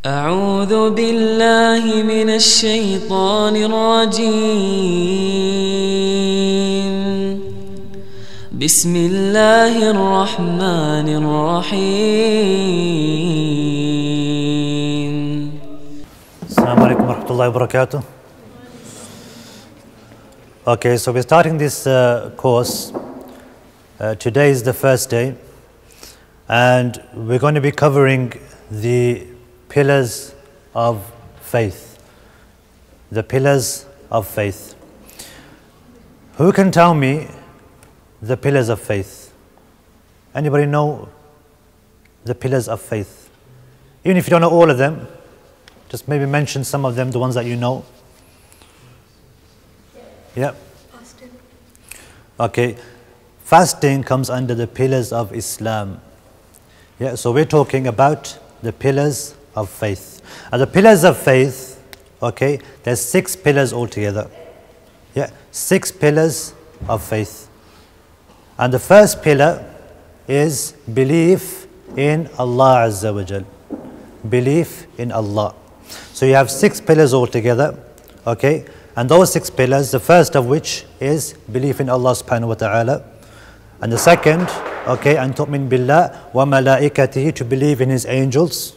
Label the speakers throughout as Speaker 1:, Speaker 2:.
Speaker 1: أعوذ بالله من الشيطان الرجيم بسم الله الرحمن الرحيم
Speaker 2: Assalamu alaikum wa rahmatullahi wa barakatuh. Okay, so we're starting this course. Today is the first day, and we're going to be covering the pillars of faith. The pillars of faith. Who can tell me the pillars of faith? Anybody know the pillars of faith? Even if you don't know all of them, just maybe mention some of them, the ones that you know. Yeah.
Speaker 3: Fasting.
Speaker 2: Okay. Fasting comes under the pillars of Islam. Yeah, so we're talking about the pillars of faith. And the pillars of faith, okay, there's 6 pillars altogether. Yeah, 6 pillars of faith. And the first pillar is belief in Allah Azza wa Jal. Belief in Allah. So you have 6 pillars altogether, okay, and those 6 pillars, the first of which is belief in Allah subhanahu wa ta'ala, and the second, okay, an tu'min billah wa malaikatihi, to believe in His angels,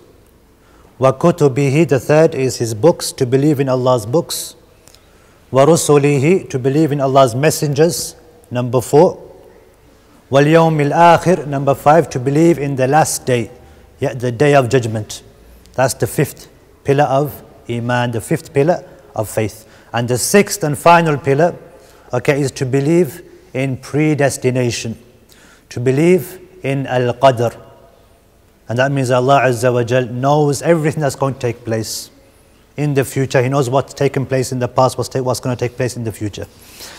Speaker 2: wa kutubihi, the third is His books, to believe in Allah's books, wa rusulihi, to believe in Allah's messengers, number 4, wal yawmil akhir, number 5, to believe in the last day, yeah, the day of judgment. That's the 5th pillar of Iman, the 5th pillar of faith. And the 6th and final pillar, okay, is to believe in predestination, to believe in al-qadr. And that means Allah Azza wa Jal knows everything that's going to take place in the future. He knows what's taken place in the past, what's going to take place in the future.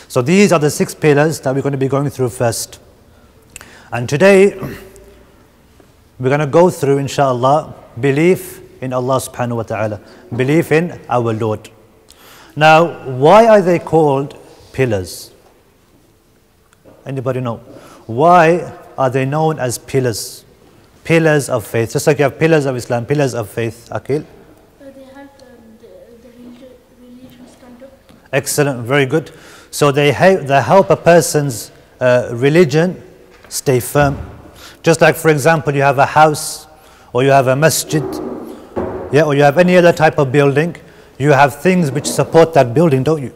Speaker 2: So these are the 6 pillars that we're going to be going through first. And today, we're going to go through, inshallah, belief in Allah subhanahu wa ta'ala, belief in our Lord. Now, why are they called pillars? Anybody know? Why are they known as pillars? Pillars of faith. Just like you have pillars of Islam, pillars of faith. Aqeel?
Speaker 3: They help the religion stand up.
Speaker 2: Excellent, very good. So they help a person's religion stay firm. Just like, for example, you have a house, or you have a masjid, yeah, or you have any other type of building, you have things which support that building, don't you?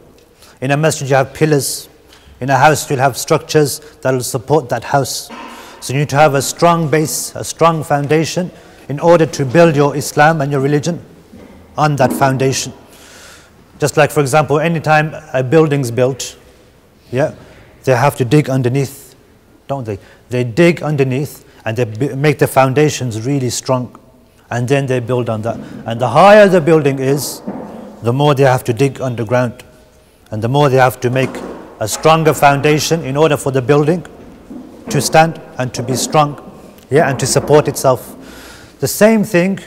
Speaker 2: In a masjid you have pillars. In a house you'll have structures that will support that house. So you need to have a strong base, a strong foundation, in order to build your Islam and your religion on that foundation. Just like, for example, anytime a building's built, yeah, they have to dig underneath, don't they? They dig underneath and they make the foundations really strong, and then they build on that. And the higher the building is, the more they have to dig underground, and the more they have to make a stronger foundation in order for the building to stand and to be strong, yeah, and to support itself. The same thing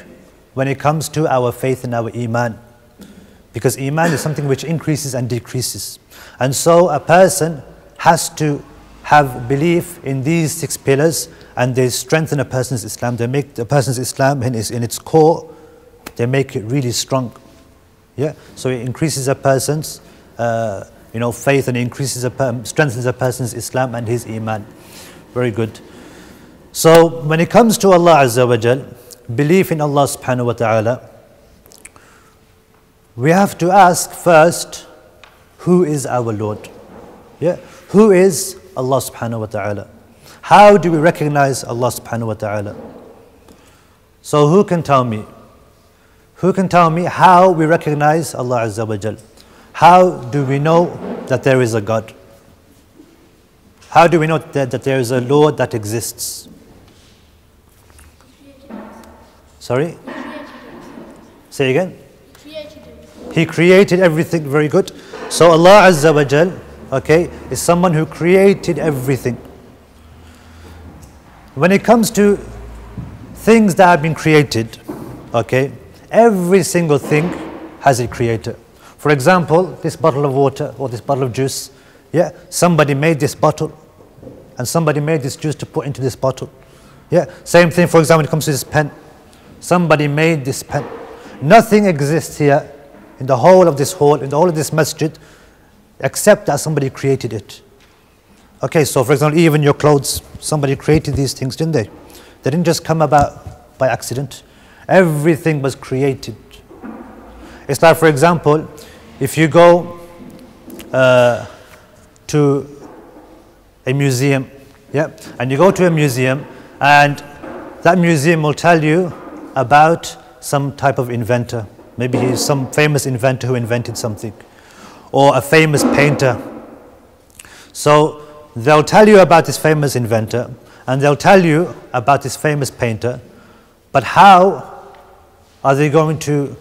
Speaker 2: when it comes to our faith and our Iman, because Iman is something which increases and decreases. And so a person has to have belief in these 6 pillars, and they strengthen a person's Islam. They make a person's Islam in its core, they make it really strong. Yeah, so it increases a person's faith, and it increases strengthens a person's Islam and his Iman. Very good. So when it comes to Allah Azza wa Jal, belief in Allah subhanahu wa ta'ala, we have to ask first, who is our Lord? Yeah, who is Allah subhanahu wa ta'ala? How do we recognize Allah subhanahu wa ta'ala? So who can tell me? Who can tell me how we recognize Allah Azza wa Jal? How do we know that there is a God? How do we know that there is a Lord that exists? Sorry? Say again? He created everything. Very good. So Allah Azza wa Jal, okay, is someone who created everything. When it comes to things that have been created, okay, every single thing has a creator. For example, this bottle of water or this bottle of juice, yeah, somebody made this bottle and somebody made this juice to put into this bottle. Yeah, same thing, for example, when it comes to this pen. Somebody made this pen. Nothing exists here in the whole of this hall, in the whole of this masjid, except that somebody created it. Okay, so for example, even your clothes, somebody created these things, didn't they? They didn't just come about by accident. Everything was created. It's like, for example, if you go to a museum, yeah, and you go to a museum, and that museum will tell you about some type of inventor. Maybe he's some famous inventor who invented something, or a famous painter. So they'll tell you about this famous inventor, and they'll tell you about this famous painter, but how are they going to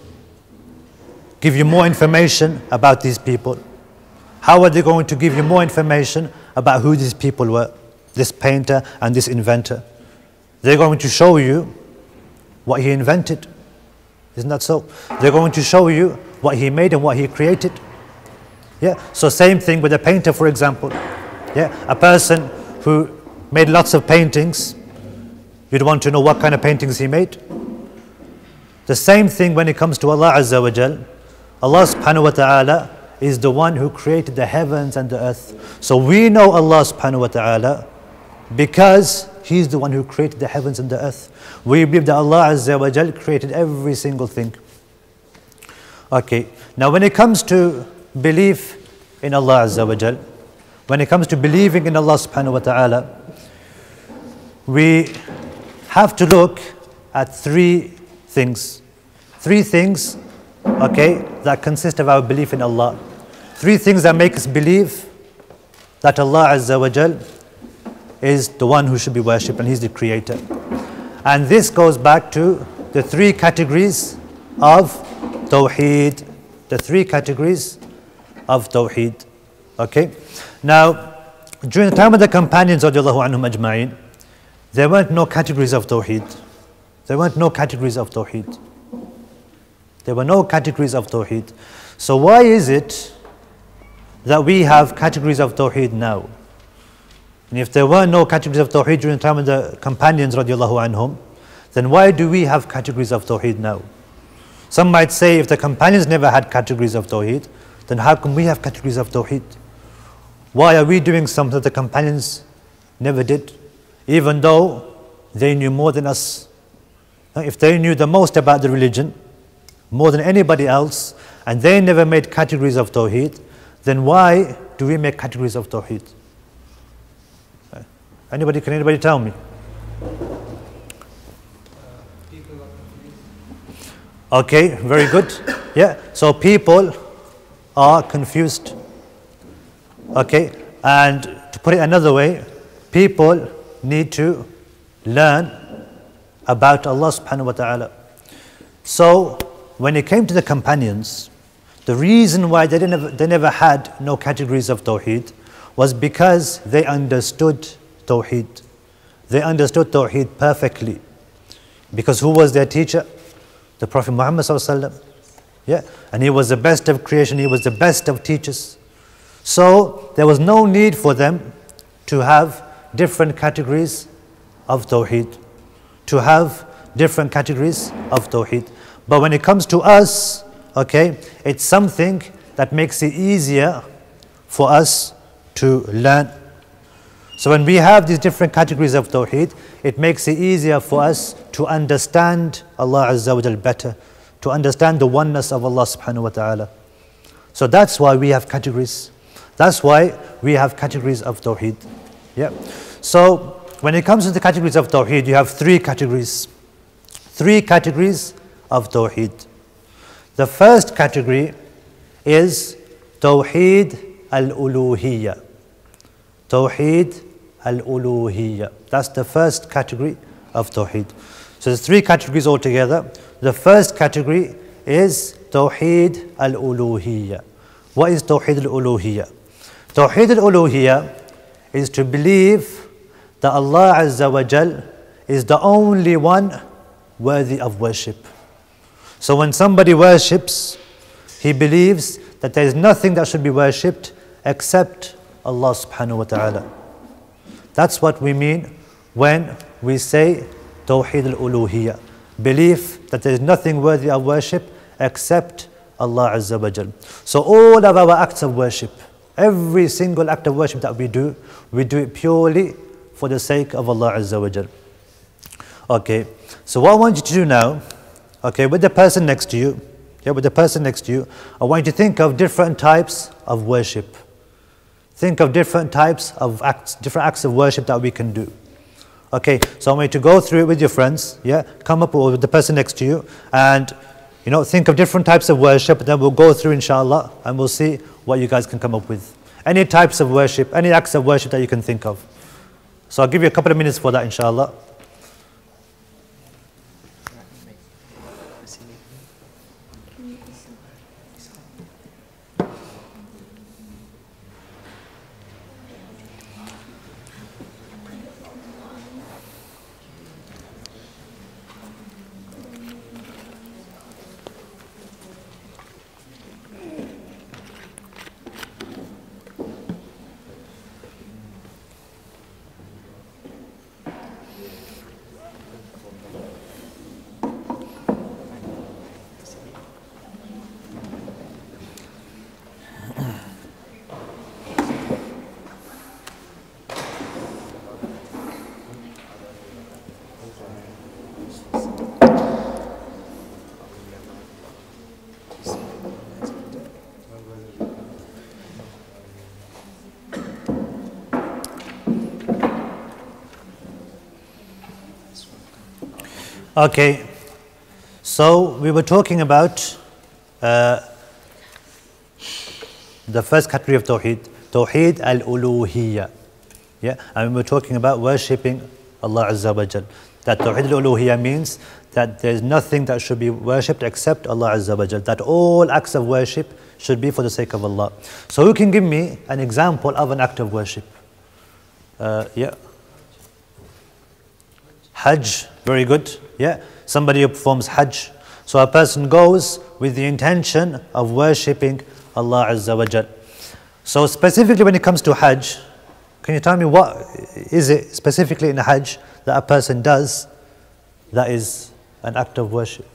Speaker 2: give you more information about these people? How are they going to give you more information about who these people were, this painter and this inventor? They're going to show you what he invented. Isn't that so? They're going to show you what he made and what he created. Yeah. So same thing with a painter, for example. Yeah. A person who made lots of paintings, you'd want to know what kind of paintings he made. The same thing when it comes to Allah Azza wa Jal. Allah subhanahu wa ta'ala is the one who created the heavens and the earth. So we know Allah subhanahu wa ta'ala because He's the one who created the heavens and the earth. We believe that Allah Azza wa Jal created every single thing. Okay, now when it comes to belief in Allah Azza wa Jal, when it comes to believing in Allah subhanahu wa ta'ala, we have to look at three things. Three things, okay, that consist of our belief in Allah. Three things that make us believe that Allah Azza wa Jal is the one who should be worshipped and He's the creator. And this goes back to the three categories of Tawheed. The three categories of Tawheed. Okay? Now, during the time of the companions radiallahu anhum ajma'in, there weren't no categories of Tawheed. There weren't no categories of Tawheed. There were no categories of Tawheed. So why is it that we have categories of Tawheed now? And if there were no categories of Tawheed during the time of the companions radiallahu anhum, then why do we have categories of Tawheed now? Some might say if the companions never had categories of Tawheed, then how come we have categories of Tawheed? Why are we doing something that the companions never did, even though they knew more than us? If they knew the most about the religion, more than anybody else, and they never made categories of Tawheed, then why do we make categories of Tawheed? Can anybody tell me? Okay, very good. Yeah, so people are confused. Okay, and to put it another way, people need to learn about Allah subhanahu wa ta'ala. So when it came to the companions, the reason why they never had no categories of Tawheed was because they understood Tawheed. They understood Tawheed perfectly. Because who was their teacher? The Prophet Muhammad sallallahu alaihi wasallam. Yeah, and he was the best of creation, he was the best of teachers. So there was no need for them to have different categories of Tawheed. To have different categories of Tawheed. But when it comes to us, okay, it's something that makes it easier for us to learn. So when we have these different categories of Tawheed, it makes it easier for us to understand Allah Azza wa Jal better, to understand the oneness of Allah subhanahu wa ta'ala. So that's why we have categories. That's why we have categories of Tawheed. Yeah. So when it comes to the categories of Tawheed, you have three categories. Three categories of Tawheed. The first category is Tawheed al-Uluhiyya. Tawheed al-Uluhiyya. That's the first category of Tawheed. So there's three categories altogether. The first category is Tawheed al-Uluhiyya. What is Tawheed al-Uluhiyya? Tawheed al-Uluhiyya is to believe that Allah Azza wa Jal is the only one worthy of worship. So when somebody worships, he believes that there is nothing that should be worshipped except Allah subhanahu wa ta'ala. That's what we mean when we say Tawheed al-Uluhiyya. belief that there is nothing worthy of worship except Allah Azza wa Jal. So all of our acts of worship, every single act of worship that we do it purely for the sake of Allah Azza wa Jal. Okay, so what I want you to do now, okay, with the person next to you, with the person next to you, I want you to think of different types of worship. Think of different types of acts, different acts of worship that we can do. Okay, so I want you to go through it with your friends, come up with the person next to you, and think of different types of worship, then we'll go through inshallah, and we'll see what you guys can come up with. Any types of worship, any acts of worship that you can think of. So I'll give you a couple of minutes for that inshallah. Okay, so we were talking about the first category of Tawheed, Tawheed al-Uluhiyya. And we were talking about worshipping Allah Azza wa Jal. That Tawheed al-Uluhiyya means that there is nothing that should be worshipped except Allah Azza wa Jal. That all acts of worship should be for the sake of Allah. So who can give me an example of an act of worship? Hajj, very good. Somebody who performs Hajj. So a person goes with the intention of worshipping Allah Azza wa Jal. So specifically when it comes to Hajj, can you tell me what is it specifically in Hajj that a person does that is an act of worship?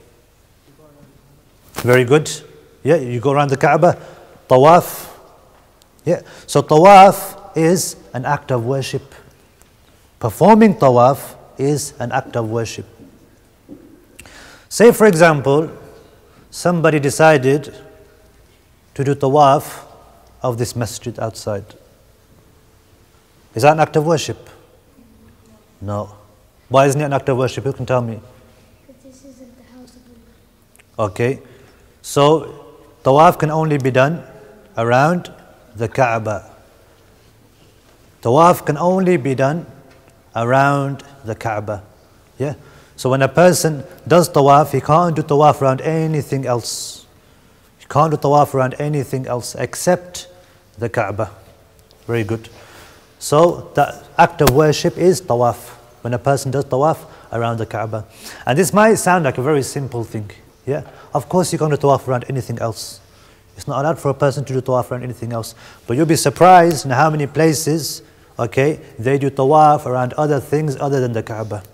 Speaker 2: Very good. You go around the Kaaba, tawaf. So tawaf is an act of worship. Performing tawaf is an act of worship. Say for example, somebody decided to do tawaf of this masjid outside. Is that an act of worship? No. Why isn't it an act of worship? Who can tell me?
Speaker 3: Because this isn't the house of Allah.
Speaker 2: Okay. So tawaf can only be done around the Kaaba. Tawaf can only be done around the Kaaba. So when a person does tawaf, he can't do tawaf around anything else. He can't do tawaf around anything else except the Kaaba. Very good. So the act of worship is tawaf. When a person does tawaf around the Kaaba. And this might sound like a very simple thing. Of course you can't do tawaf around anything else. It's not allowed for a person to do tawaf around anything else. But you'll be surprised in how many places, they do tawaf around other things other than the Kaaba.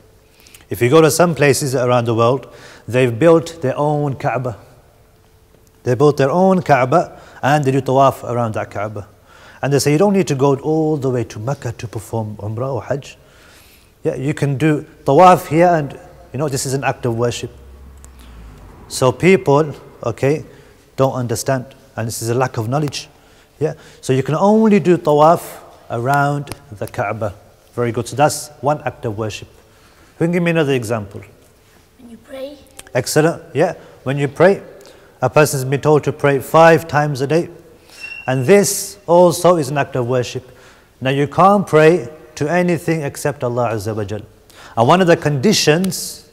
Speaker 2: If you go to some places around the world, they've built their own Kaaba. They built their own Kaaba and they do tawaf around that Kaaba. And they say you don't need to go all the way to Mecca to perform Umrah or Hajj. You can do tawaf here and this is an act of worship. So people, don't understand, and this is a lack of knowledge. So you can only do tawaf around the Kaaba. Very good. So that's one act of worship. Who can give me another example?
Speaker 3: When you pray.
Speaker 2: Excellent. When you pray, a person has been told to pray 5 times a day. And this also is an act of worship. Now you can't pray to anything except Allah Azza wa Jal. And one of the conditions,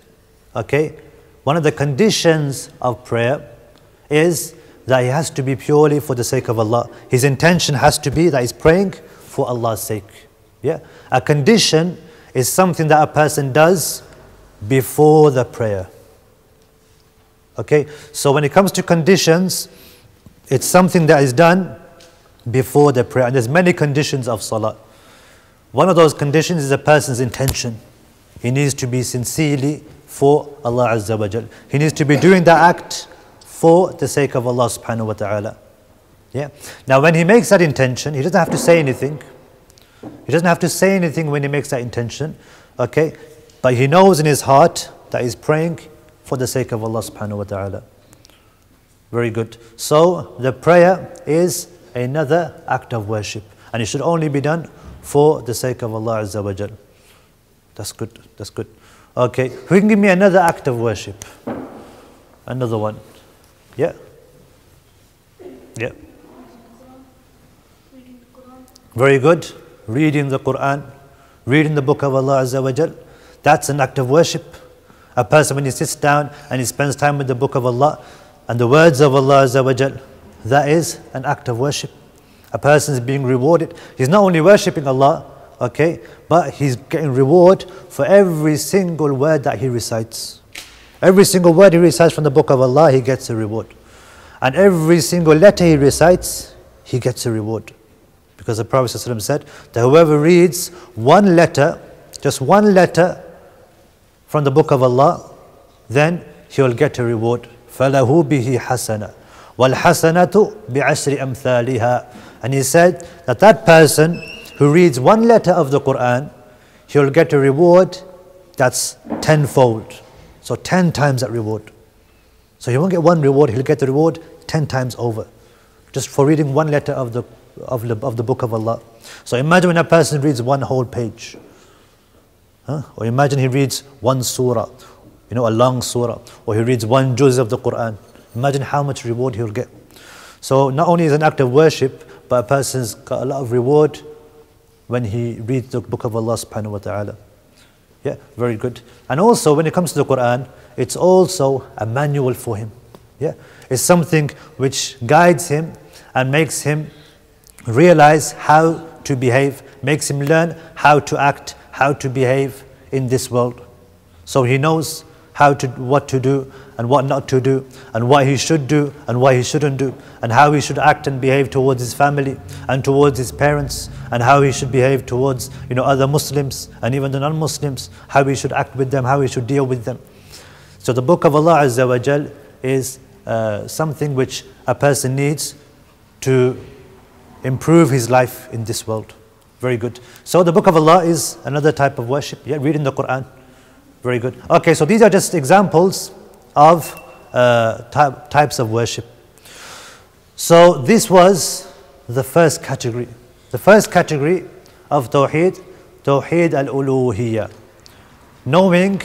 Speaker 2: one of the conditions of prayer is that he has to be purely for the sake of Allah. His intention has to be that he's praying for Allah's sake. A condition is something that a person does before the prayer. So when it comes to conditions, it's something that is done before the prayer. And there's many conditions of salah. One of those conditions is a person's intention. He needs to be sincerely for Allah Azza wa Jal. He needs to be doing that act for the sake of Allah subhanahu wa ta'ala. Yeah. Now when he makes that intention, he doesn't have to say anything. He doesn't have to say anything when he makes that intention. Okay. But he knows in his heart that he's praying for the sake of Allah subhanahu wa ta'ala. Very good. So the prayer is another act of worship. And it should only be done for the sake of Allah Azza wa Jal. That's good. That's good. Okay. Who can give me another act of worship? Another one. Yeah. Yeah. Very good. Reading the Quran, reading the book of Allah Azza wa Jal. That's an act of worship. A person, when he sits down and he spends time with the book of Allah and the words of Allah Azza wa Jal, that is an act of worship. A person is being rewarded. He's not only worshipping Allah, okay, but he's getting reward for every single word that he recites. Every single word he recites from the book of Allah, he gets a reward. And every single letter he recites, he gets a reward. Because the Prophet ﷺ said that whoever reads one letter, just one letter from the book of Allah, then he will get a reward. فَلَهُ بِهِ حَسَنَةٌ وَالْحَسَنَةُ بِعَشْرِ أَمْثَالِهَا. And he said that that person who reads one letter of the Quran, he will get a reward that's tenfold. So 10 times that reward. So he won't get one reward, he'll get the reward 10 times over. Just for reading one letter of the book of Allah. So imagine when a person reads one whole page. Or imagine he reads one surah, a long surah. Or he reads one juz of the Quran. Imagine how much reward he'll get. So not only is it an act of worship, but a person's got a lot of reward when he reads the book of Allah subhanahu wa ta'ala. Yeah, very good. And also when it comes to the Quran, it's also a manual for him. Yeah, it's something which guides him and makes him realize how to behave, makes him learn how to act, how to behave in this world. So he knows what to do and what not to do, and what he should do and what he shouldn't do, and how he should act and behave towards his family and towards his parents, and how he should behave towards other Muslims and even the non-Muslims, how he should act with them, how he should deal with them. So the book of Allah Azza wa Jal is something which a person needs to improve his life in this world. Very good. So the book of Allah is another type of worship. Yeah, reading the Quran. Very good. Okay, so these are just examples of types of worship. So this was the first category. The first category of Tawheed, Tawheed al-Uluhiyya. Knowing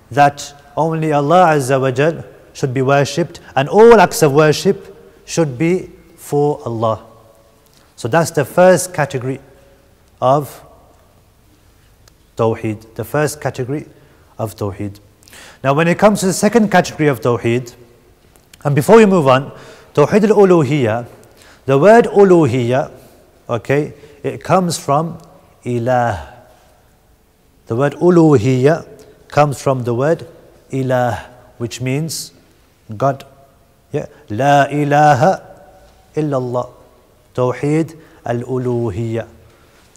Speaker 2: that only Allah Azza wa Jal should be worshipped and all acts of worship should be for Allah. So that's the first category of Tawheed. The first category of Tawheed. Now when it comes to the second category of Tawheed, and before we move on, Tawheed al-Uluhiyya, the word Uluhiyya, okay, it comes from Ilah. The word Uluhiyya comes from the word Ilah, which means God. Yeah. La ilaha illallah. Tawheed al-Uluhiyya.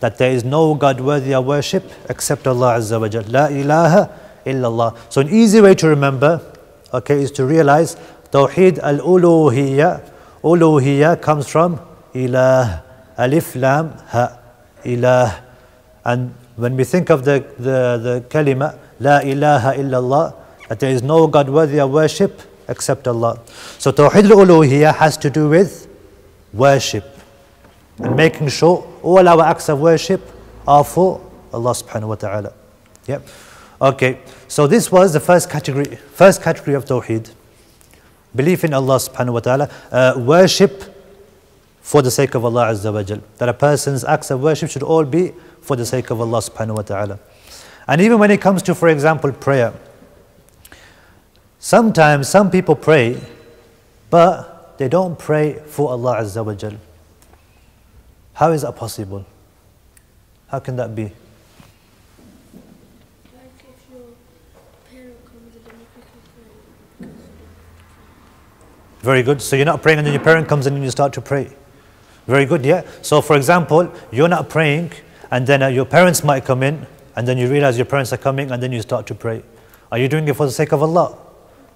Speaker 2: That there is no God worthy of worship except Allah Azza wa Jal. La ilaha illallah. So an easy way to remember, okay, is to realize Tawheed al-Uluhiyya. Uluhiyya comes from Ilah. Alif Lam Ha. Ilah. And when we think of the kalima, La ilaha illallah, that there is no God worthy of worship except Allah. So Tawheed al-Uluhiyya has to do with worship. And making sure all our acts of worship are for Allah subhanahu wa ta'ala. Yep. Okay, so this was the first category of Tawheed. Belief in Allah subhanahu wa ta'ala, worship for the sake of Allah Azza wa Jal. That a person's acts of worship should all be for the sake of Allah subhanahu wa ta'ala. And even when it comes to, for example, prayer, sometimes some people pray, but they don't pray for Allah Azza wa Jal. How is that possible? How can that be?
Speaker 3: Like if your parent comes and then you quickly pray.
Speaker 2: Very good. So you're not praying and then your parent comes in and you start to pray. Very good, yeah. So for example, you're not praying and then your parents might come in and then you realize your parents are coming and then you start to pray. Are you doing it for the sake of Allah?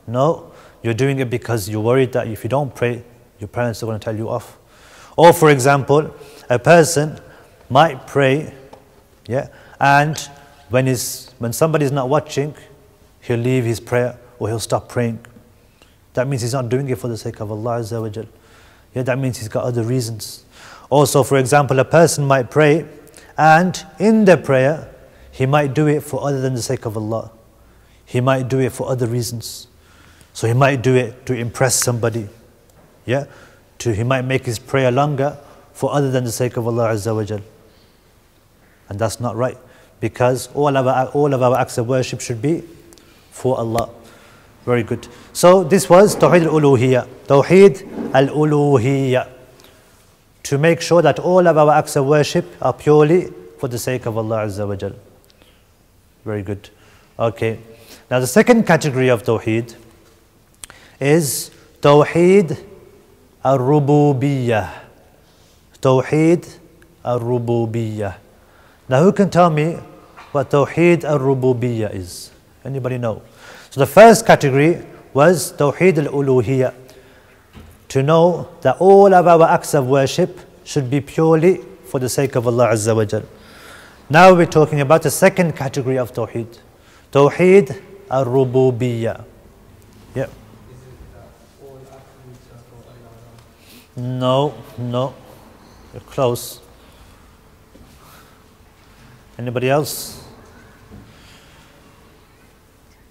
Speaker 2: No, you're doing it because you're worried that if you don't pray, your parents are going to tell you off. Or for example, a person might pray, yeah, and when somebody's not watching, he'll leave his prayer or he'll stop praying. That means he's not doing it for the sake of Allah Azza wa Jal. Yeah, that means he's got other reasons. Also, for example, a person might pray, and in the prayer, he might do it for other than the sake of Allah. He might do it for other reasons. So he might do it to impress somebody. Yeah, he might make his prayer longer for other than the sake of Allah Azza wa Jal. And that's not right, because all of our acts of worship should be for Allah. Very good. So this was Tawheed al-Uluhiyya. Tawheed al-Uluhiyya. To make sure that all of our acts of worship are purely for the sake of Allah Azza wa Jal. Very good. Okay. Now the second category of Tawheed is Tawheed al-Rububiyyah. Tawheed al-Rububiyyah. Now who can tell me what Tawheed al-Rububiyyah is? Anybody know? So the first category was Tawheed al-Uluhiyya. To know that all of our acts of worship should be purely for the sake of Allah Azza wa Jal. Now we're talking about the second category of Tawheed. Tawheed al-Rububiyyah. Yeah. No. You're close. Anybody else?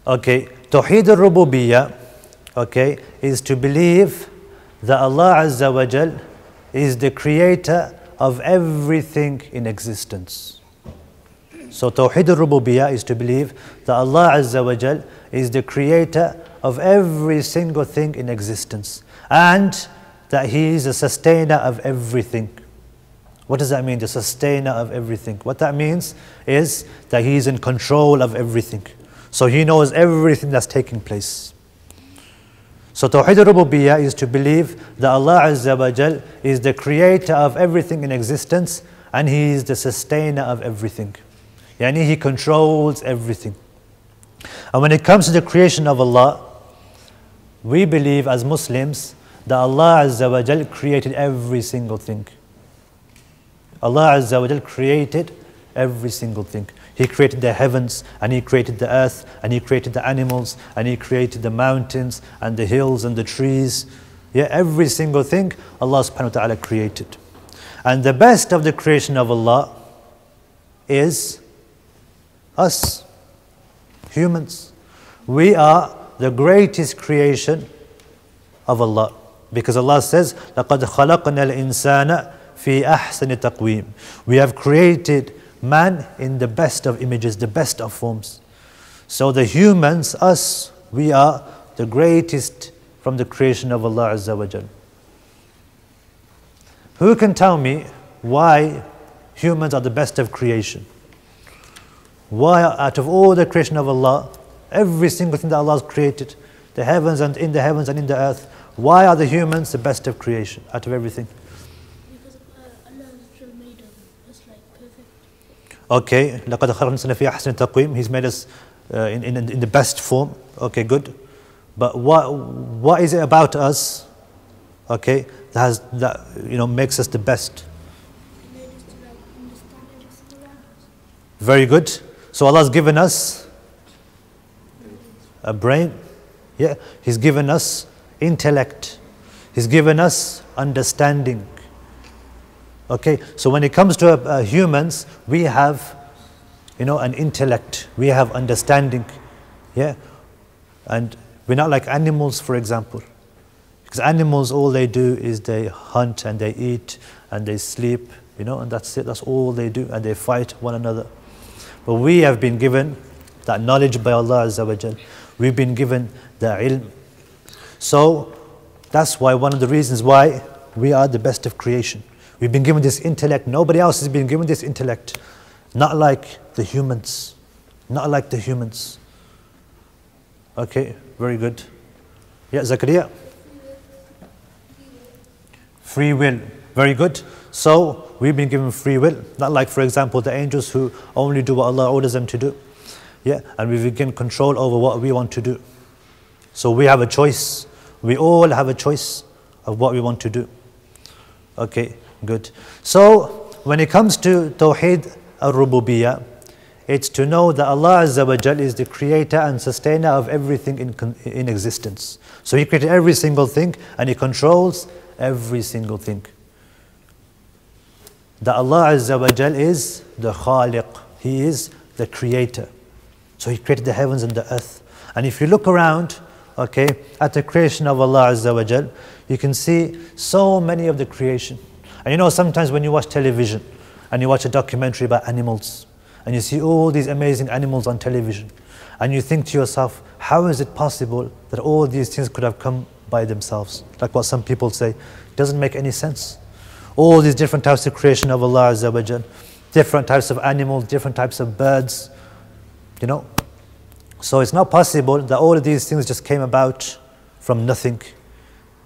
Speaker 2: Okay. Tawheed al-Rububiyyah, okay, is to believe that Allah Azza wa Jal is the creator of everything in existence. So Tawheed al-Rububiyyah is to believe that Allah Azza wa Jal is the creator of every single thing in existence, and that He is the sustainer of everything. What does that mean, the sustainer of everything? What that means is that He is in control of everything. So He knows everything that's taking place. So Tawheed al-Rububiyyah is to believe that Allah Azza wa Jal is the creator of everything in existence, and He is the sustainer of everything. Yani He controls everything. And when it comes to the creation of Allah, we believe as Muslims that Allah Azza wa Jal created every single thing. Allah Azza wa Jal created every single thing. He created the heavens, and He created the earth, and He created the animals, and He created the mountains and the hills and the trees. Yeah, every single thing Allah subhanahu wa ta'ala created. And the best of the creation of Allah is us, humans. We are the greatest creation of Allah, because Allah says, لَقَدْ خَلَقْنَا الْإِنسَانَ فِي أَحْسَنِ تَقْوِيمٍ. We have created man in the best of images, the best of forms. So the humans, us, we are the greatest from the creation of Allah Azza wa Jal. Who can tell me why humans are the best of creation? Why out of all the creation of Allah, every single thing that Allah has created, the heavens and in the heavens and in the earth, why are the humans the best of creation out of everything?
Speaker 3: Because Allah has made us like perfect.
Speaker 2: Okay, لَقَدْ خَلَقْنَا الْإِنسَانَ فِي أَحْسَنِ تَقْوِيمٍ. He's made us in the best form. Okay, good. But what is it about us, okay, that makes us the best?
Speaker 3: He made us to like understand everything around us.
Speaker 2: Very good. So Allah has given us a brain. Yeah, He's given us intellect. He's given us understanding. Okay, so when it comes to humans, we have, an intellect. We have understanding. Yeah, and we're not like animals, for example. Because animals, all they do is they hunt and they eat and they sleep, and that's it. That's all they do, and they fight one another. But we have been given that knowledge by Allah Azza wa Jal. We've been given the ilm. So that's why one of the reasons why we are the best of creation. We've been given this intellect. Nobody else has been given this intellect. Not like the humans. Not like the humans. Okay, very good. Yeah, Zakaria? Free will. Very good. So we've been given free will. Not like, for example, the angels who only do what Allah orders them to do. Yeah, and we gain control over what we want to do. So we have a choice. We all have a choice of what we want to do. Okay, good. So when it comes to Tawheed al-Rububiyyah, it's to know that Allah Azza wa Jal is the creator and sustainer of everything in existence. So He created every single thing and He controls every single thing. That Allah Azza wa Jal is the Khaliq. He is the creator. So He created the heavens and the earth. And if you look around, okay, at the creation of Allah Azza wa Jal, you can see so many of the creation. And you know, sometimes when you watch television and you watch a documentary about animals, and you see all these amazing animals on television, and you think to yourself, how is it possible that all these things could have come by themselves? Like what some people say, it doesn't make any sense. All these different types of creation of Allah Azza wa Jal, different types of animals, different types of birds, you know. So it's not possible that all of these things just came about from nothing.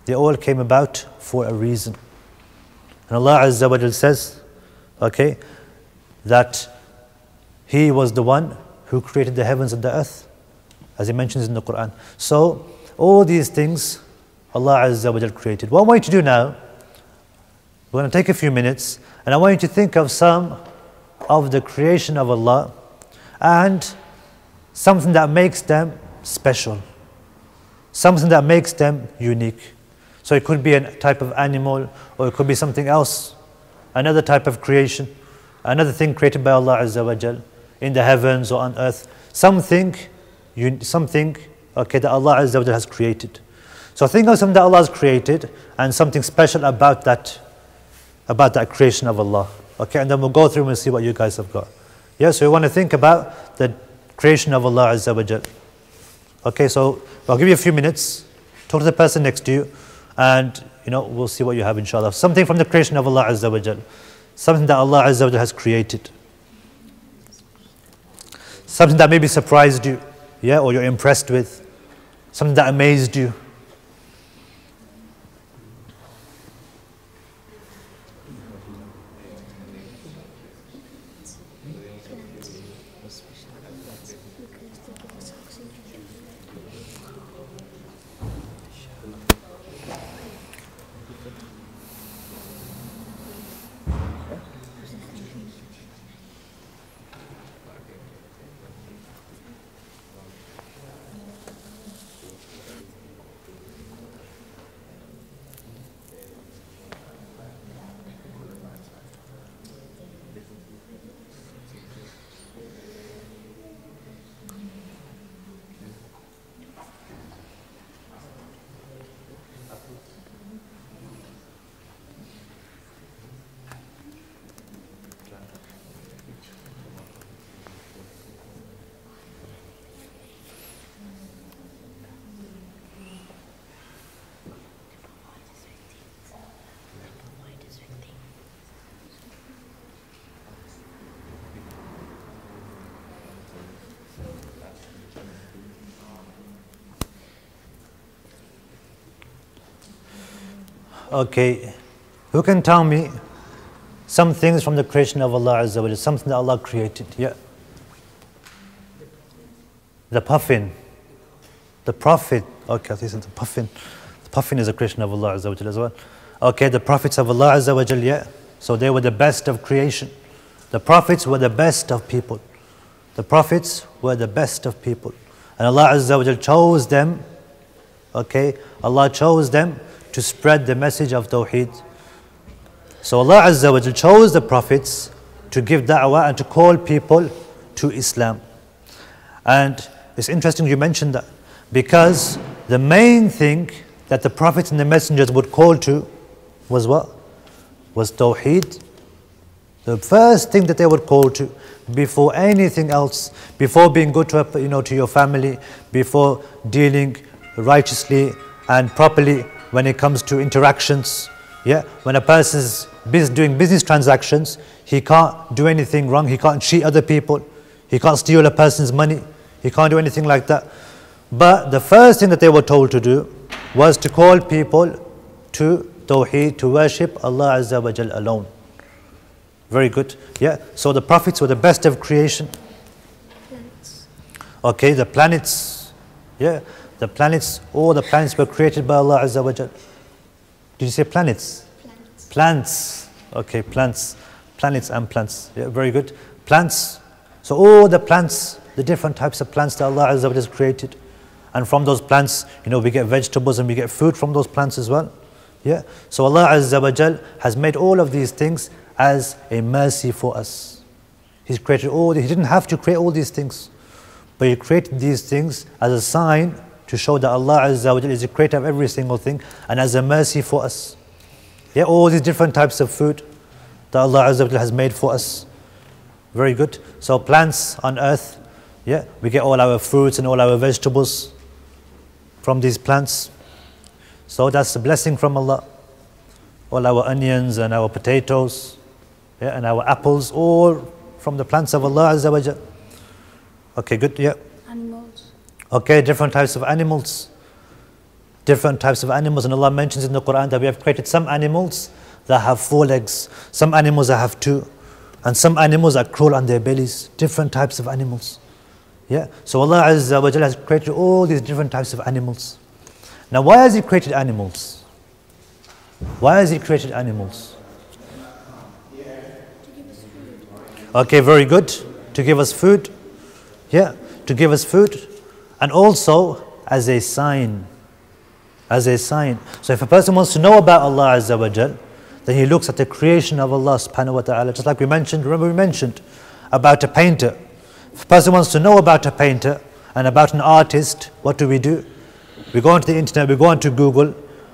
Speaker 2: They all came about for a reason. And Allah Azza wa Jal says, okay, that He was the one who created the heavens and the earth, as He mentions in the Quran. So all these things Allah Azza wa Jal created. What I want you to do now, we're going to take a few minutes, and I want you to think of some of the creation of Allah and something that makes them special, something that makes them unique. So it could be a type of animal, or it could be something else, another type of creation, another thing created by Allah Azza wa Jal in the heavens or on earth, something okay, that Allah Azza wa Jal has created. So think of something that Allah has created and something special about that creation of Allah. Okay, and then we'll go through and see what you guys have got. Yeah, so we want to think about the creation of Allah Azza wa Jal. Okay, so I'll give you a few minutes, talk to the person next to you, and you know, we'll see what you have inshallah. Something from the creation of Allah Azza wa Jal, something that Allah Azza wa Jal has created, something that maybe surprised you, yeah, or you're impressed with, something that amazed you. Okay, who can tell me some things from the creation of Allah Azza wa Jalla, something that Allah created? Yeah. The puffin, the prophet. Okay, this is the puffin. The puffin is a creation of Allah Azza wa Jalla as well. Okay, the prophets of Allah Azza wa Jalla, yeah. So they were the best of creation. The prophets were the best of people. The prophets were the best of people. And Allah Azza wa Jalla chose them, okay, Allah chose them to spread the message of Tawheed. So Allah Azza wa Jalla chose the prophets to give da'wah and to call people to Islam. And it's interesting you mentioned that, because the main thing that the prophets and the messengers would call to was what? Was Tawheed. The first thing that they would call to before anything else, before being good to, to your family, before dealing righteously and properly when it comes to interactions. Yeah, when a person is doing business transactions, he can't do anything wrong, he can't cheat other people, he can't steal a person's money, he can't do anything like that. But the first thing that they were told to do was to call people to Tawheed, to worship Allah Azza wa Jal alone. Very good. Yeah, so the prophets were the best of creation.
Speaker 3: Plants.
Speaker 2: Okay, the planets, yeah, the planets, all the planets were created by Allah Azza wa Jal. Did you say planets?
Speaker 3: Plants.
Speaker 2: Plants. Okay, plants. Planets and plants. Yeah, very good. Plants. So all the plants, the different types of plants that Allah Azza wa Jal has created. And from those plants, we get vegetables and we get food from those plants as well. Yeah. So Allah Azza wa Jal has made all of these things as a mercy for us. He's created all, He didn't have to create all these things. But He created these things as a sign to show that Allah Azza wa Jal is the creator of every single thing and as a mercy for us. Yeah, all these different types of food that Allah Azza wa Jal has made for us. Very good. So plants on earth, yeah, we get all our fruits and all our vegetables from these plants. So that's a blessing from Allah. All our onions and our potatoes, yeah, and our apples, all from the plants of Allah Azza wa Jal. Okay, good, yeah.
Speaker 3: Animals.
Speaker 2: Okay, different types of animals. Different types of animals, and Allah mentions in the Quran that we have created some animals that have 4 legs, some animals that have 2, and some animals that crawl on their bellies. Different types of animals. Yeah. So Allah Azza wa Jalla has created all these different types of animals. Now, why has He created animals? Why has He created animals? Okay, very good. To give us food. Yeah, to give us food. And also as a sign. As a sign. So if a person wants to know about Allah Azza wa Jal, then he looks at the creation of Allah subhanahu wa ta'ala. Just like we mentioned, remember we mentioned about a painter. If a person wants to know about a painter and about an artist, what do? We go onto the internet, we go onto Google,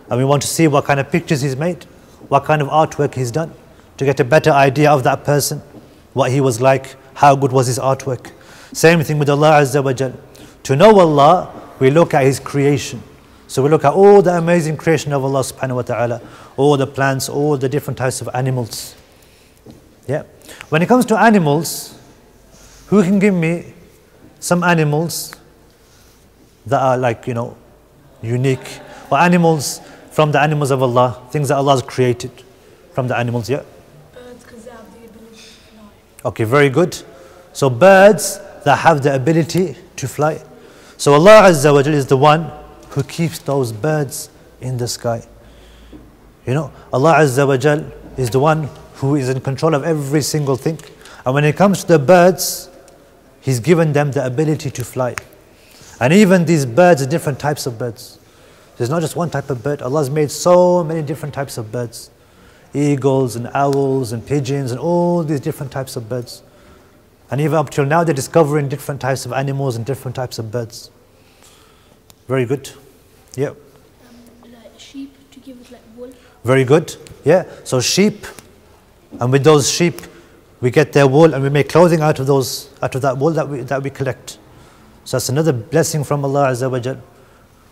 Speaker 2: and we want to see what kind of pictures he's made, what kind of artwork he's done, to get a better idea of that person, what he was like, how good was his artwork. Same thing with Allah Azza wa Jal. To know Allah, we look at His creation. So we look at all the amazing creation of Allah subhanahu wa ta'ala, all the plants, all the different types of animals. Yeah. When it comes to animals, who can give me some animals that are like, unique, or animals from the animals of Allah, things that Allah has created from the animals, yeah?
Speaker 3: Birds, because they have the ability to fly.
Speaker 2: Okay, very good. So birds that have the ability to fly. So Allah Azza wa Jal is the one who keeps those birds in the sky. Allah Azza wa Jal is the one who is in control of every single thing. And when it comes to the birds, He's given them the ability to fly. And even these birds are different types of birds. There's not just one type of bird. Allah has made so many different types of birds. Eagles and owls and pigeons and all these different types of birds. And even up till now they're discovering different types of animals and different types of birds. Very good. Yeah.
Speaker 3: Like sheep to give us like wool.
Speaker 2: Very good. Yeah. So sheep, and with those sheep we get their wool and we make clothing out of that wool that we collect. So that's another blessing from Allah Azza wa Jal.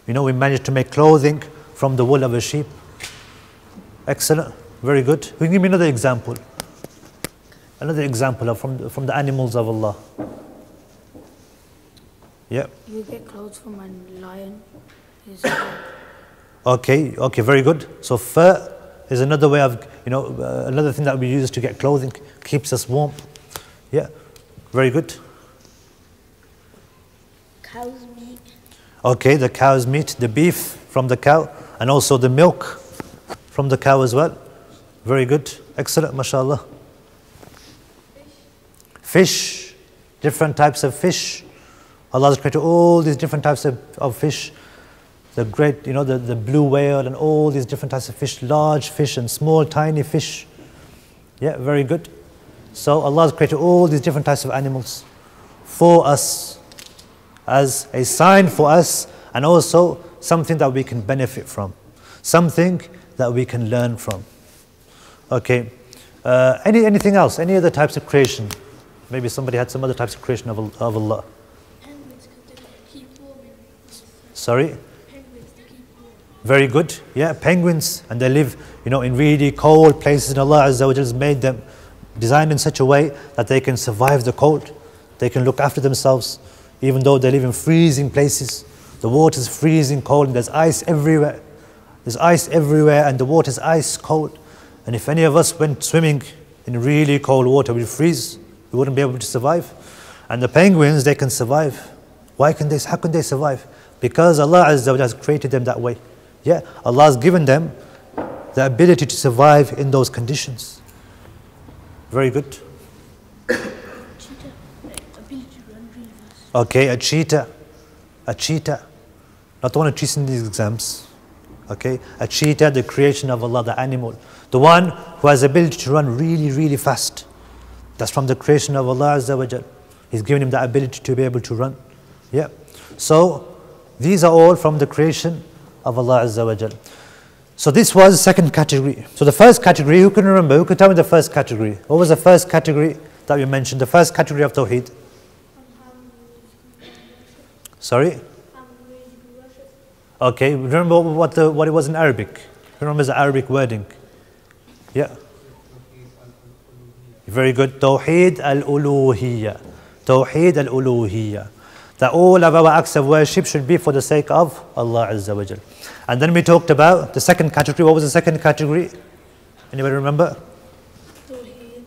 Speaker 2: We managed to make clothing from the wool of a sheep. Excellent. Very good. Can you give me another example? Another example of from the animals of Allah. Yeah.
Speaker 3: You get clothes from a lion.
Speaker 2: Okay, very good. So fur is another way of, another thing that we use to get clothing, keeps us warm. Yeah, very good.
Speaker 3: Cow's meat.
Speaker 2: Okay, the cow's meat, the beef from the cow, and also the milk from the cow as well. Very good, excellent, mashallah. Fish, different types of fish. Allah has created all these different types of fish. The great, the blue whale and all these different types of fish, large fish and small, tiny fish. Yeah, very good. So Allah has created all these different types of animals for us, as a sign for us, and also something that we can benefit from, something that we can learn from. Okay. Anything else? Any other types of creation? Maybe somebody had some other types of creation of Allah.
Speaker 3: Penguins, because they keep warm.
Speaker 2: Sorry?
Speaker 3: Penguins, they keep warm.
Speaker 2: Very good. Yeah, penguins, and they live, in really cold places, and Allah Azza wa Jalla has made them, designed in such a way that they can survive the cold. They can look after themselves, even though they live in freezing places. The water is freezing cold, and there's ice everywhere. There's ice everywhere, and the water is ice cold. And if any of us went swimming in really cold water, we'd freeze. We wouldn't be able to survive. And the penguins, they can survive. How can they survive? Because Allah Azza wa Jalla has created them that way. Yeah, Allah has given them the ability to survive in those conditions. Very good.
Speaker 3: Cheetah, like ability to run really fast.
Speaker 2: Okay, a cheetah. Not the one who cheats in these exams. Okay, a cheetah, the creation of Allah, the animal. The one who has the ability to run really, really fast. That's from the creation of Allah Azza wa Jal. He's given him the ability to be able to run. Yeah. So, these are all from the creation of Allah Azza wa Jal. So this was the second category. So the first category, who can remember? Who can tell me the first category? What was the first category that we mentioned? The first category of Tawheed? Sorry? Okay, remember what it was in Arabic? Remember the Arabic wording? Yeah. Very good. Tawheed al-uluhiyya. Tawheed al-uluhiyya. That all of our acts of worship should be for the sake of Allah Azza wa Jal. And then we talked about the second category. What was the second category? Anybody remember?
Speaker 3: Tawheed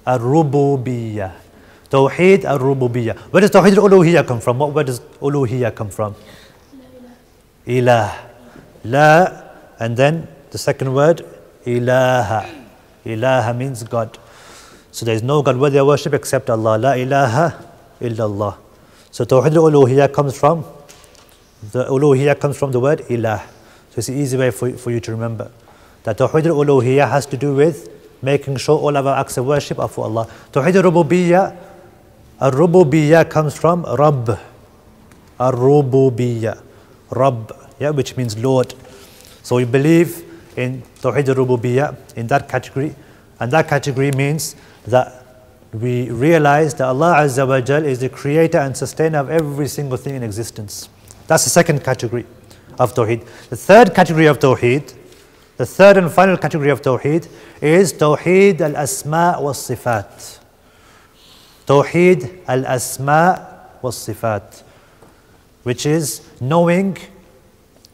Speaker 3: al-rububiyyah.
Speaker 2: Al-rububiyyah. Tawheed al-rububiyyah. Where does Tawheed al-uluhiyya come from? Where does uluhiyya come from? Ilah. La. And then the second word, ilaha. Ilaha means God. So there is no God worthy of worship except Allah. La ilaha illallah. So Tawheed al-uluhiyya comes from the word ilah. So it's an easy way for you to remember that Tawheed al-uluhiyya has to do with making sure all of our acts of worship are for Allah. Tawheed al-rububiyyah comes from Rabb. Ar-rububiyyah. Rabb, yeah, which means Lord. So we believe in Tawheed al-rububiyyah, in that category. And that category means that we realize that Allah Azza wa Jal is the creator and sustainer of every single thing in existence. That's the second category of Tawheed. The third category of Tawheed, the third and final category of Tawheed is Tawheed al-asma' was-sifat. Tawheed al-asma' was-sifat, which is knowing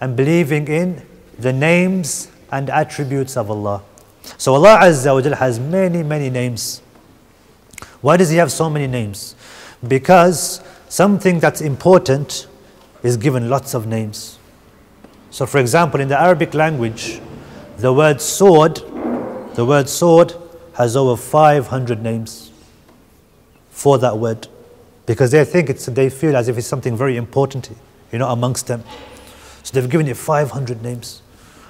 Speaker 2: and believing in the names and attributes of Allah. So Allah Azza wa Jal has many, many names. Why does He have so many names? Because something that's important is given lots of names. So for example, in the Arabic language, the word sword has over 500 names for that word. Because they feel as if it's something very important, amongst them. So they've given it 500 names.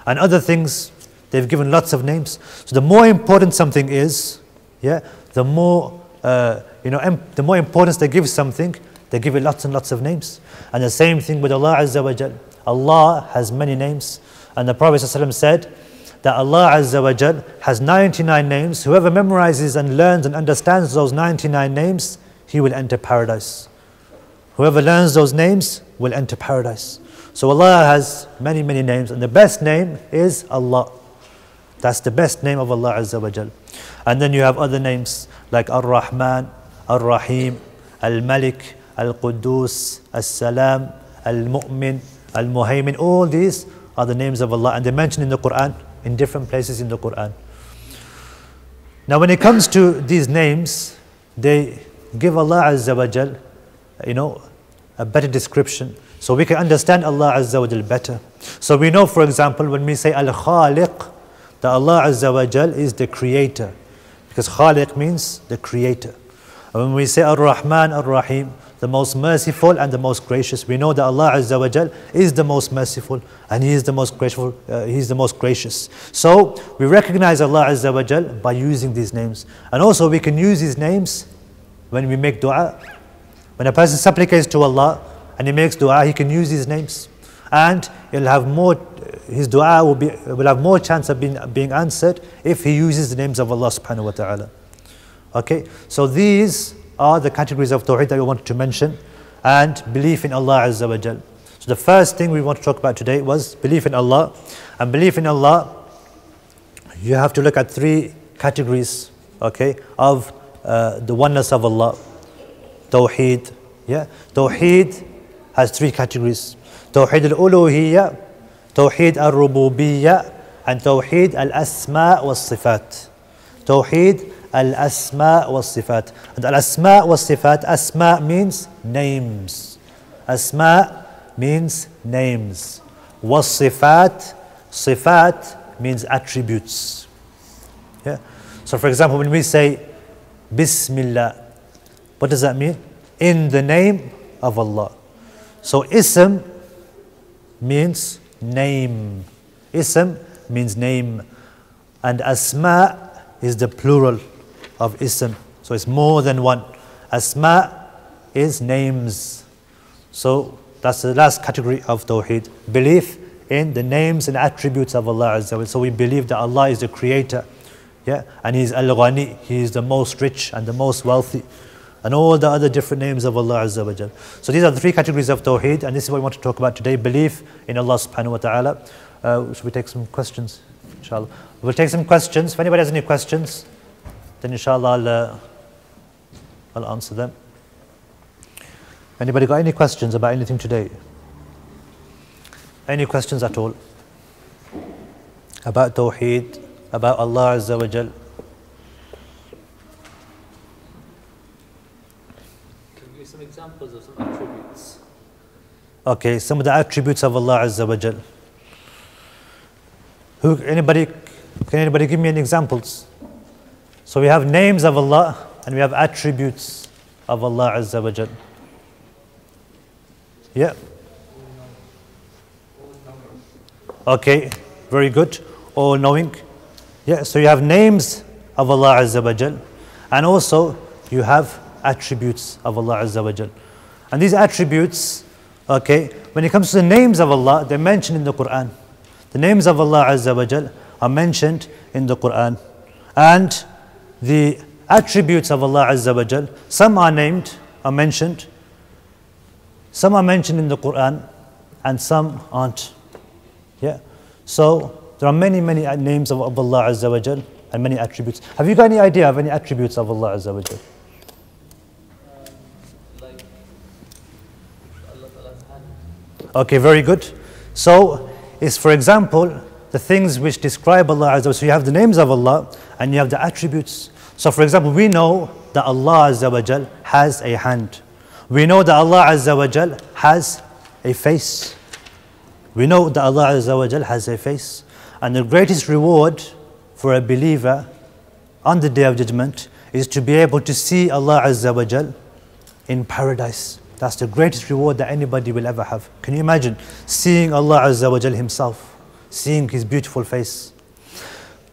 Speaker 2: And other things, they've given lots of names. So the more important something is, the more importance they give something, they give it lots and lots of names. And the same thing with Allah Azza wa Jal. Allah has many names. And the Prophet ﷺ said that Allah Azza wa Jal has 99 names. Whoever memorizes and learns and understands those 99 names, he will enter paradise. Whoever learns those names will enter paradise. So Allah has many, many names. And the best name is Allah. That's the best name of Allah Azza wa Jal. And then you have other names like Ar-Rahman, Ar-Rahim, Al-Malik, Al-Quddus, Al-Salam, Al-Mu'min, Al-Muhaymin. All these are the names of Allah, and they're mentioned in the Quran, in different places in the Quran. Now when it comes to these names, they give Allah Azza wa Jal, a better description, so we can understand Allah Azza wa Jal better. So we know, for example, when we say Al-Khaliq, that Allah Azza wa Jal is the creator, because Khaliq means the creator. And when we say Ar-Rahman, Ar-Rahim, the most merciful and the most gracious, we know that Allah Azza wa Jal is the most merciful and He is the most grateful, He is the most gracious. So we recognize Allah Azza wa Jal by using these names. And also we can use these names when we make dua. When a person supplicates to Allah and he makes dua, he can use these names. And his dua will have more chance of being answered if he uses the names of Allah subhanahu wa ta'ala. Okay, so these are the categories of Tawheed that we wanted to mention, and belief in Allah Azza wa Jal. So the first thing we want to talk about today was belief in Allah. And belief in Allah, you have to look at three categories, okay, of the oneness of Allah. Tawheed, Tawheed has three categories. Tawheed al-uluhiyya, Tawheed al-rububiyya, and Tawheed al-asma wa sifat. Tawheed al-asma was-sifat. And al-asma was-sifat, asma means names. Asma means names. Was-sifat, sifat means attributes. Yeah. So for example, when we say Bismillah, what does that mean? In the name of Allah. So ism means name. Ism means name. And asma is the plural of ism. So it's more than one. Asma is names. So that's the last category of Tawheed. Belief in the names and attributes of Allah Azza wa Jalla. So we believe that Allah is the creator. Yeah, and He is Al-Ghani, He is the most rich and the most wealthy, and all the other different names of Allah Azza wa Jal. So these are the three categories of Tawheed, and this is what we want to talk about today, belief in Allah subhanahu wa ta'ala. Should we take some questions? Inshallah. We'll take some questions. If anybody has any questions, then inshallah I'll answer them. Anybody got any questions about anything today? Any questions at all? About Tawheed? About Allah Azza wa Jal?
Speaker 4: Can you give some examples of some attributes?
Speaker 2: Okay, some of the attributes of Allah Azza wa Jal. Can anybody give me any examples? So we have names of Allah and we have attributes of Allah Azza wa Jal. Yeah. Okay, very good. All knowing. Yeah, so you have names of Allah Azza wa Jal, and also you have attributes of Allah Azza wa Jal. And these attributes, okay, when it comes to the names of Allah, they're mentioned in the Quran. The names of Allah Azza wa Jal are mentioned in the Quran. And the attributes of Allah Azza wa Jal, some are mentioned. Some are mentioned in the Quran, and some aren't. Yeah. So there are many names of Allah Azza wa Jal and many attributes. Have you got any idea of any attributes of Allah Azza wa Jal?
Speaker 4: Like Allah Ta'ala's hand.
Speaker 2: Okay, very good. So it's, for example, the things which describe Allah Azza wa Jal. So you have the names of Allah and you have the attributes. So for example, we know that Allah Azza wa Jal has a hand. We know that Allah Azza wa Jal has a face. We know that Allah Azza wa Jal has a face. And the greatest reward for a believer on the Day of Judgment is to be able to see Allah Azza wa Jal in paradise. That's the greatest reward that anybody will ever have. Can you imagine seeing Allah Azza wa Jal Himself, seeing His beautiful face?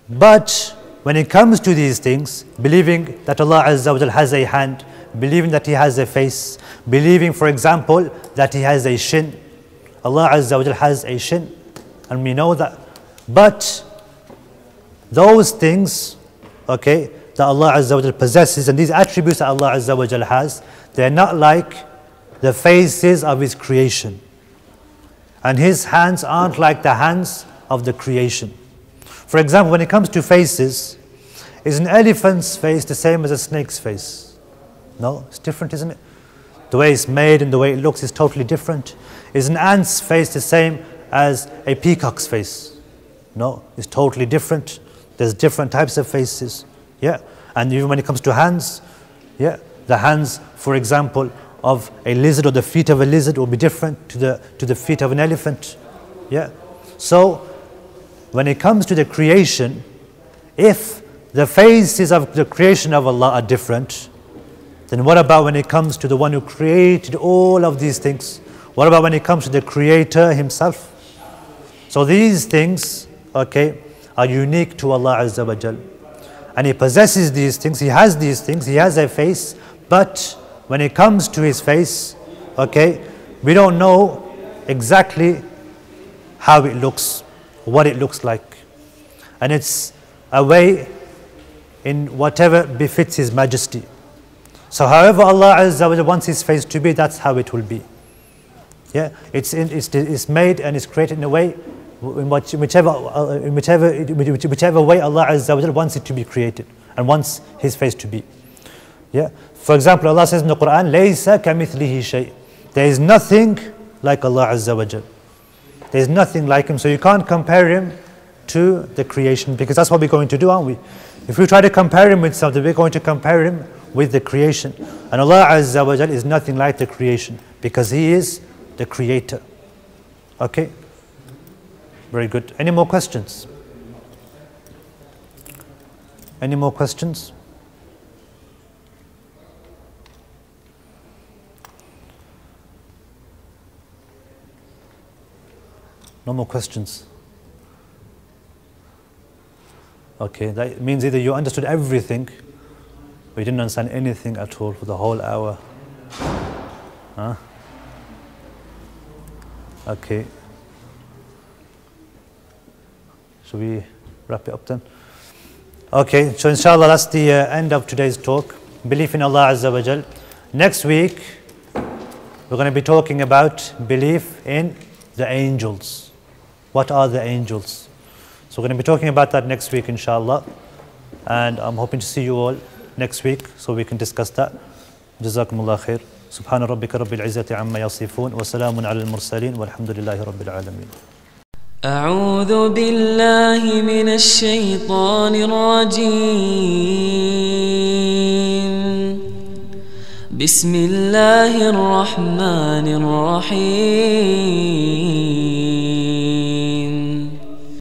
Speaker 2: But when it comes to these things, believing that Allah Azza wa Jal has a hand, believing that He has a face, believing, for example, that He has a shin. Allah Azza wa Jal has a shin, and we know that. But those things, okay, that Allah Azza wa Jal possesses, and these attributes that Allah Azza wa Jal has, they're not like the faces of His creation. And His hands aren't like the hands of the creation. For example, when it comes to faces, is an elephant's face the same as a snake's face? No, it's different, isn't it? The way it's made and the way it looks is totally different. Is an ant's face the same as a peacock's face? No, it's totally different. There's different types of faces. Yeah, and even when it comes to hands, yeah, the hands, for example, of a lizard or the feet of a lizard will be different to the feet of an elephant. Yeah, so when it comes to the creation, if the faces of the creation of Allah are different, then what about when it comes to the one who created all of these things? What about when it comes to the Creator Himself? So these things, okay, are unique to Allah Azza wa Jal. And He possesses these things, He has these things, He has a face, but when it comes to His face, okay, we don't know exactly how it looks, what it looks like. And it's a way in whatever befits His majesty. So however Allah Azza wa Jal wants His face to be, that's how it will be. Yeah, it's made and it's created in a way, in whichever way Allah Azza wa Jal wants it to be created and wants His face to be. Yeah. For example, Allah says in the Quran, "Laysa kamithlihi shay." There is nothing like Allah Azza wa Jal. There is nothing like Him, so you can't compare Him to the creation, because that's what we're going to do, aren't we? If we try to compare him with something, we're going to compare him with the creation. And Allah Azza wa Jal is nothing like the creation because He is the creator. Okay? Very good. Any more questions? Any more questions? No more questions. Okay, that means either you understood everything or you didn't understand anything at all for the whole hour. Huh? Okay. Shall we wrap it up then? Okay, so inshallah that's the end of today's talk. Belief in Allah Azza wa Jal. Next week we're going to be talking about belief in the angels. What are the angels? So we're going to be talking about that next week inshallah. And I'm hoping to see you all next week so we can discuss that. Jazakumullah khair. Subhana rabbika rabbil izzati amma yasifun wa salamun ala al-mursalin walhamdulillahi rabbil alamin.
Speaker 1: أعوذ بالله من الشيطان الرجيم بسم الله الرحمن الرحيم